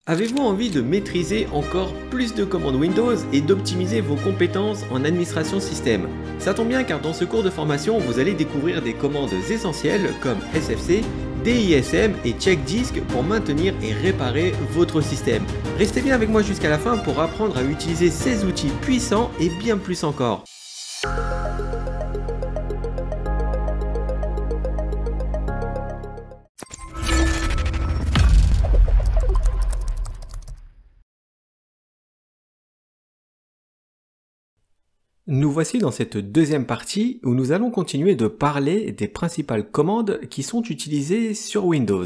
Avez-vous envie de maîtriser encore plus de commandes Windows et d'optimiser vos compétences en administration système? Ça tombe bien car dans ce cours de formation, vous allez découvrir des commandes essentielles comme SFC, DISM et check disk pour maintenir et réparer votre système. Restez bien avec moi jusqu'à la fin pour apprendre à utiliser ces outils puissants et bien plus encore. Nous voici dans cette deuxième partie où nous allons continuer de parler des principales commandes qui sont utilisées sur Windows.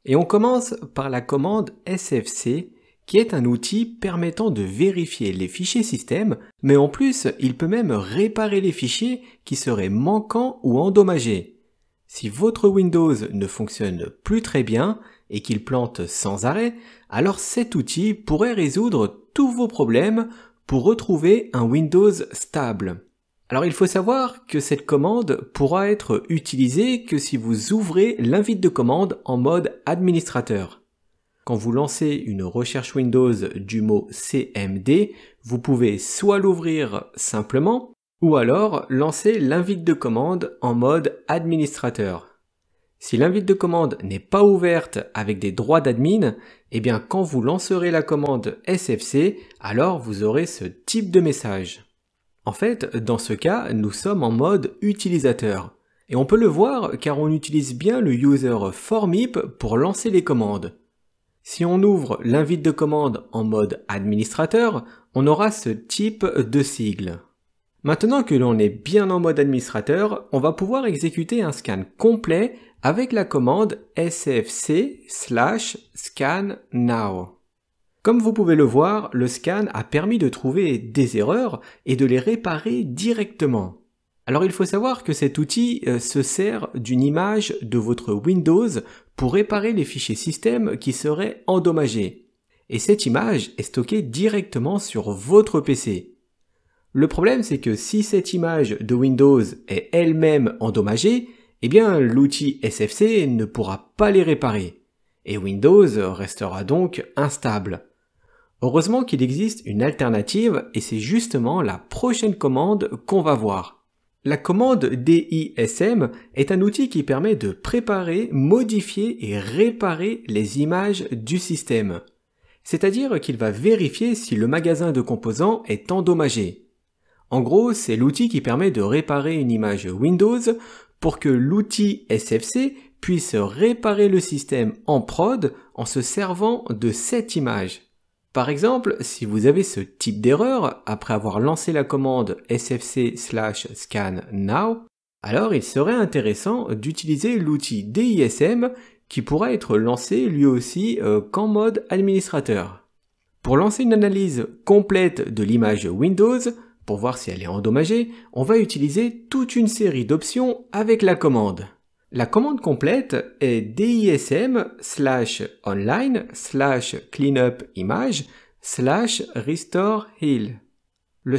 Et on commence par la commande SFC qui est un outil permettant de vérifier les fichiers système, mais en plus il peut même réparer les fichiers qui seraient manquants ou endommagés. Si votre Windows ne fonctionne plus très bien et qu'il plante sans arrêt, alors cet outil pourrait résoudre tous vos problèmes pour retrouver un Windows stable. Alors il faut savoir que cette commande pourra être utilisée que si vous ouvrez l'invite de commande en mode administrateur. Quand vous lancez une recherche Windows du mot CMD, vous pouvez soit l'ouvrir simplement, ou alors lancer l'invite de commande en mode administrateur. Si l'invite de commande n'est pas ouverte avec des droits d'admin, eh bien quand vous lancerez la commande SFC, alors vous aurez ce type de message. En fait, dans ce cas, nous sommes en mode utilisateur. Et on peut le voir car on utilise bien le user formip pour lancer les commandes. Si on ouvre l'invite de commande en mode administrateur, on aura ce type de sigle. Maintenant que l'on est bien en mode administrateur, on va pouvoir exécuter un scan complet avec la commande sfc/scan now. Comme vous pouvez le voir, le scan a permis de trouver des erreurs et de les réparer directement. Alors il faut savoir que cet outil se sert d'une image de votre Windows pour réparer les fichiers système qui seraient endommagés. Et cette image est stockée directement sur votre PC. Le problème, c'est que si cette image de Windows est elle-même endommagée, eh bien l'outil SFC ne pourra pas les réparer. Et Windows restera donc instable. Heureusement qu'il existe une alternative et c'est justement la prochaine commande qu'on va voir. La commande DISM est un outil qui permet de préparer, modifier et réparer les images du système. C'est-à-dire qu'il va vérifier si le magasin de composants est endommagé. En gros, c'est l'outil qui permet de réparer une image Windows pour que l'outil SFC puisse réparer le système en prod en se servant de cette image. Par exemple, si vous avez ce type d'erreur après avoir lancé la commande sfc/scan now, alors il serait intéressant d'utiliser l'outil DISM qui pourra être lancé lui aussi qu'en mode administrateur. Pour lancer une analyse complète de l'image Windows, pour voir si elle est endommagée, on va utiliser toute une série d'options avec la commande. La commande complète est dism/online/cleanupimage/restore-heal. Le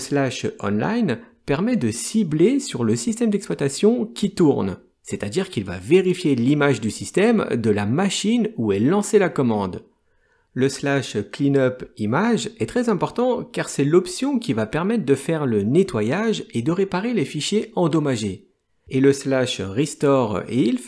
/online permet de cibler sur le système d'exploitation qui tourne, c'est-à-dire qu'il va vérifier l'image du système de la machine où est lancée la commande. Le /cleanupimage est très important car c'est l'option qui va permettre de faire le nettoyage et de réparer les fichiers endommagés. Et le /restore-heal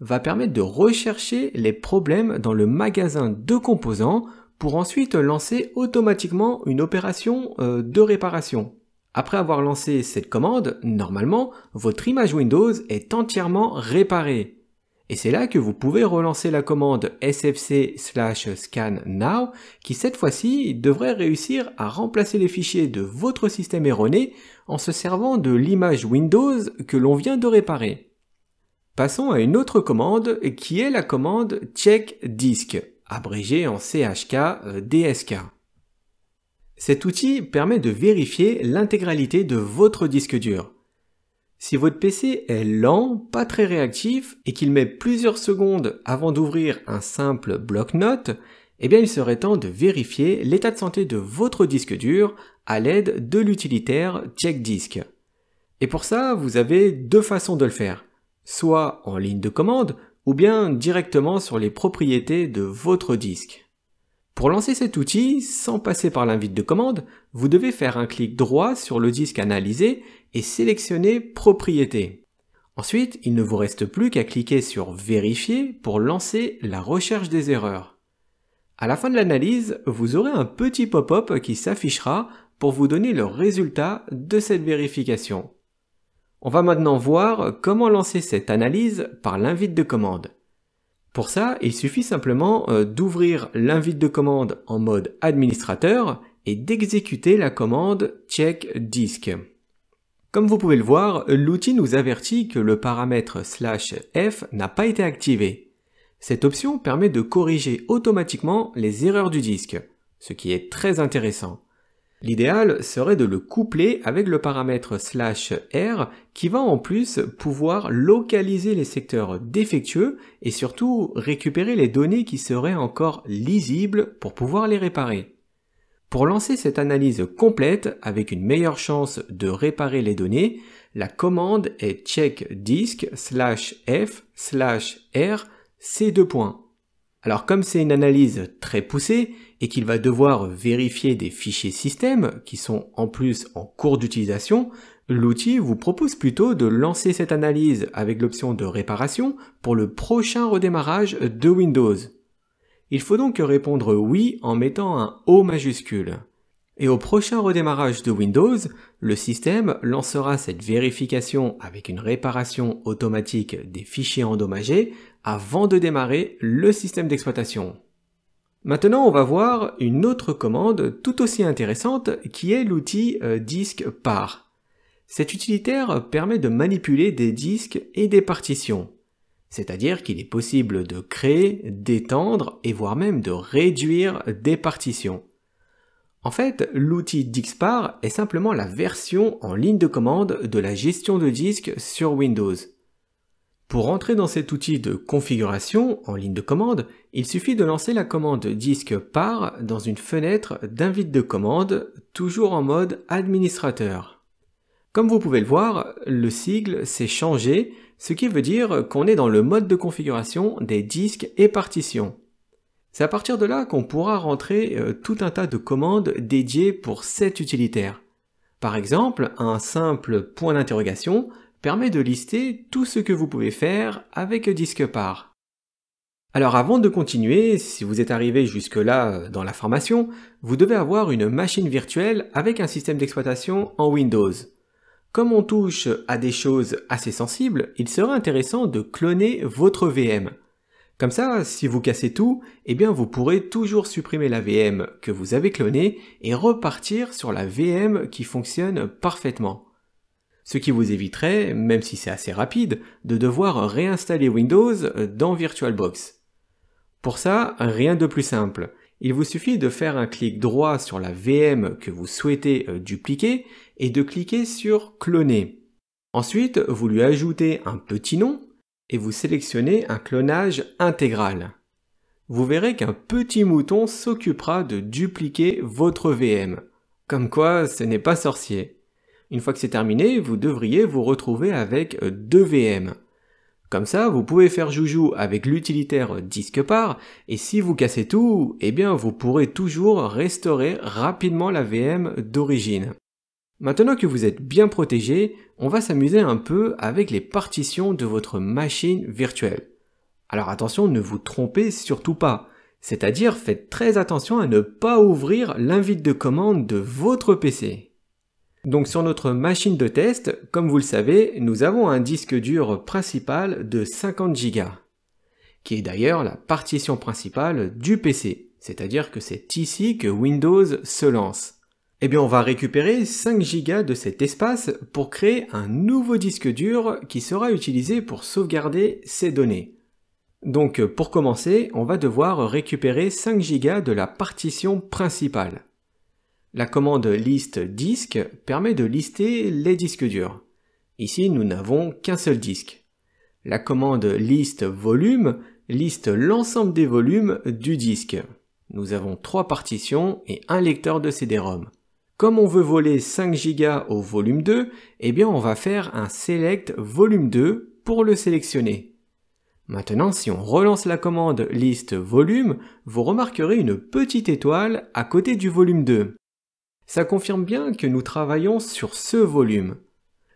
va permettre de rechercher les problèmes dans le magasin de composants pour ensuite lancer automatiquement une opération de réparation. Après avoir lancé cette commande, normalement, votre image Windows est entièrement réparée. Et c'est là que vous pouvez relancer la commande sfc/scan now qui cette fois-ci devrait réussir à remplacer les fichiers de votre système erroné en se servant de l'image Windows que l'on vient de réparer. Passons à une autre commande qui est la commande check disk, abrégée en chk-dsk. Cet outil permet de vérifier l'intégralité de votre disque dur. Si votre PC est lent, pas très réactif et qu'il met plusieurs secondes avant d'ouvrir un simple bloc-notes, eh bien il serait temps de vérifier l'état de santé de votre disque dur à l'aide de l'utilitaire check-disk. Et pour ça, vous avez deux façons de le faire, soit en ligne de commande ou bien directement sur les propriétés de votre disque. Pour lancer cet outil, sans passer par l'invite de commande, vous devez faire un clic droit sur le disque analysé et sélectionner Propriétés. Ensuite, il ne vous reste plus qu'à cliquer sur Vérifier pour lancer la recherche des erreurs. À la fin de l'analyse, vous aurez un petit pop-up qui s'affichera pour vous donner le résultat de cette vérification. On va maintenant voir comment lancer cette analyse par l'invite de commande. Pour ça, il suffit simplement d'ouvrir l'invite de commande en mode administrateur et d'exécuter la commande check disk. Comme vous pouvez le voir, l'outil nous avertit que le paramètre /f n'a pas été activé. Cette option permet de corriger automatiquement les erreurs du disque, ce qui est très intéressant. L'idéal serait de le coupler avec le paramètre /r qui va en plus pouvoir localiser les secteurs défectueux et surtout récupérer les données qui seraient encore lisibles pour pouvoir les réparer. Pour lancer cette analyse complète avec une meilleure chance de réparer les données, la commande est checkdisk /f/r c2. Alors comme c'est une analyse très poussée et qu'il va devoir vérifier des fichiers système qui sont en plus en cours d'utilisation, l'outil vous propose plutôt de lancer cette analyse avec l'option de réparation pour le prochain redémarrage de Windows. Il faut donc répondre oui en mettant un O majuscule. Et au prochain redémarrage de Windows, le système lancera cette vérification avec une réparation automatique des fichiers endommagés avant de démarrer le système d'exploitation. Maintenant, on va voir une autre commande tout aussi intéressante qui est l'outil disque par. Cet utilitaire permet de manipuler des disques et des partitions. C'est-à-dire qu'il est possible de créer, d'étendre et voire même de réduire des partitions. En fait, l'outil DiskPar est simplement la version en ligne de commande de la gestion de disques sur Windows. Pour entrer dans cet outil de configuration en ligne de commande, il suffit de lancer la commande DiskPar dans une fenêtre d'invite de commande, toujours en mode administrateur. Comme vous pouvez le voir, le sigle s'est changé, ce qui veut dire qu'on est dans le mode de configuration des disques et partitions. C'est à partir de là qu'on pourra rentrer tout un tas de commandes dédiées pour cet utilitaire. Par exemple, un simple point d'interrogation permet de lister tout ce que vous pouvez faire avec DiskPar. Alors avant de continuer, si vous êtes arrivé jusque-là dans la formation, vous devez avoir une machine virtuelle avec un système d'exploitation en Windows. Comme on touche à des choses assez sensibles, il serait intéressant de cloner votre VM. Comme ça, si vous cassez tout, eh bien vous pourrez toujours supprimer la VM que vous avez clonée et repartir sur la VM qui fonctionne parfaitement. Ce qui vous éviterait, même si c'est assez rapide, de devoir réinstaller Windows dans VirtualBox. Pour ça, rien de plus simple. Il vous suffit de faire un clic droit sur la VM que vous souhaitez dupliquer et de cliquer sur Cloner. Ensuite, vous lui ajoutez un petit nom et vous sélectionnez un clonage intégral. Vous verrez qu'un petit mouton s'occupera de dupliquer votre VM. Comme quoi, ce n'est pas sorcier. Une fois que c'est terminé, vous devriez vous retrouver avec 2 VM. Comme ça, vous pouvez faire joujou avec l'utilitaire DiskPar et si vous cassez tout, eh bien vous pourrez toujours restaurer rapidement la VM d'origine. Maintenant que vous êtes bien protégé, on va s'amuser un peu avec les partitions de votre machine virtuelle. Alors attention, ne vous trompez surtout pas. C'est-à-dire faites très attention à ne pas ouvrir l'invite de commande de votre PC. Donc sur notre machine de test, comme vous le savez, nous avons un disque dur principal de 50 Go, qui est d'ailleurs la partition principale du PC, c'est-à-dire que c'est ici que Windows se lance. Eh bien on va récupérer 5 Go de cet espace pour créer un nouveau disque dur qui sera utilisé pour sauvegarder ces données. Donc pour commencer, on va devoir récupérer 5 Go de la partition principale. La commande list disk permet de lister les disques durs. Ici, nous n'avons qu'un seul disque. La commande list volume liste l'ensemble des volumes du disque. Nous avons 3 partitions et un lecteur de CD-ROM. Comme on veut voler 5 Go au volume 2, eh bien on va faire un select volume 2 pour le sélectionner. Maintenant, si on relance la commande list volume, vous remarquerez une petite étoile à côté du volume 2. Ça confirme bien que nous travaillons sur ce volume.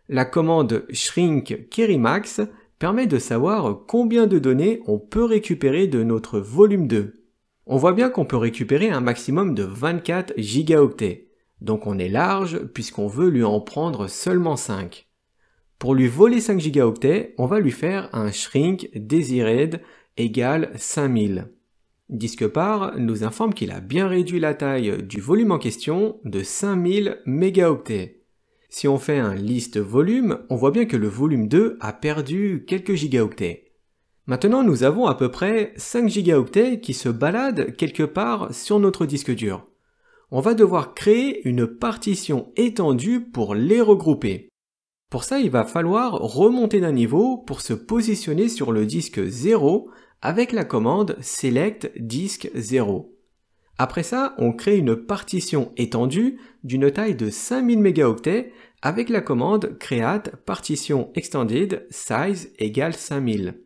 La commande shrink querymax permet de savoir combien de données on peut récupérer de notre volume 2. On voit bien qu'on peut récupérer un maximum de 24 gigaoctets. Donc on est large puisqu'on veut lui en prendre seulement 5. Pour lui voler 5 gigaoctets, on va lui faire un shrink desired égale 5000. Disquepar nous informe qu'il a bien réduit la taille du volume en question de 5000 mégaoctets. Si on fait un list volume, on voit bien que le volume 2 a perdu quelques gigaoctets. Maintenant, nous avons à peu près 5 gigaoctets qui se baladent quelque part sur notre disque dur. On va devoir créer une partition étendue pour les regrouper. Pour ça, il va falloir remonter d'un niveau pour se positionner sur le disque 0 avec la commande select disk 0. Après ça, on crée une partition étendue d'une taille de 5000 mégaoctets avec la commande create partition extended size égale 5000.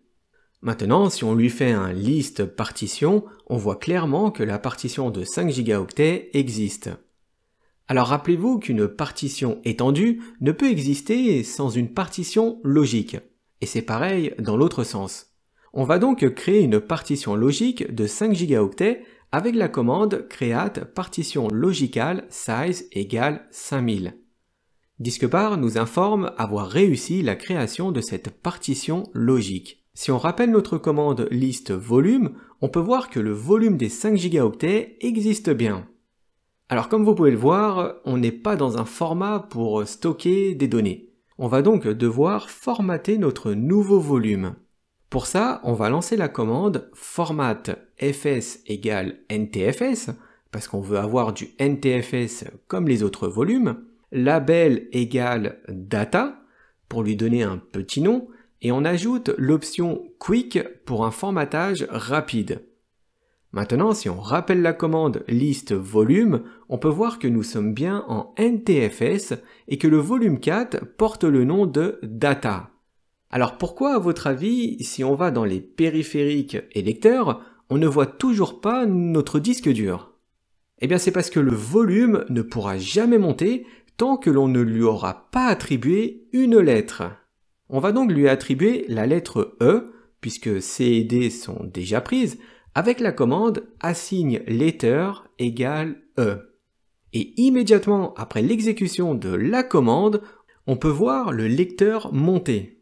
Maintenant, si on lui fait un list partition, on voit clairement que la partition de 5 gigaoctets existe. Alors rappelez-vous qu'une partition étendue ne peut exister sans une partition logique. Et c'est pareil dans l'autre sens. On va donc créer une partition logique de 5 gigaoctets avec la commande create partition logical size égale 5000. Disquepar nous informe avoir réussi la création de cette partition logique. Si on rappelle notre commande list volume, on peut voir que le volume des 5 gigaoctets existe bien. Alors comme vous pouvez le voir, on n'est pas dans un format pour stocker des données. On va donc devoir formater notre nouveau volume. Pour ça, on va lancer la commande format fs égale ntfs, parce qu'on veut avoir du ntfs comme les autres volumes, label égale data, pour lui donner un petit nom, et on ajoute l'option quick pour un formatage rapide. Maintenant, si on rappelle la commande list volume, on peut voir que nous sommes bien en NTFS et que le volume 4 porte le nom de data. Alors pourquoi, à votre avis, si on va dans les périphériques et lecteurs, on ne voit toujours pas notre disque dur? Eh bien c'est parce que le volume ne pourra jamais monter tant que l'on ne lui aura pas attribué une lettre. On va donc lui attribuer la lettre E, puisque C et D sont déjà prises, avec la commande assign letter égale E. Et immédiatement après l'exécution de la commande, on peut voir le lecteur monter.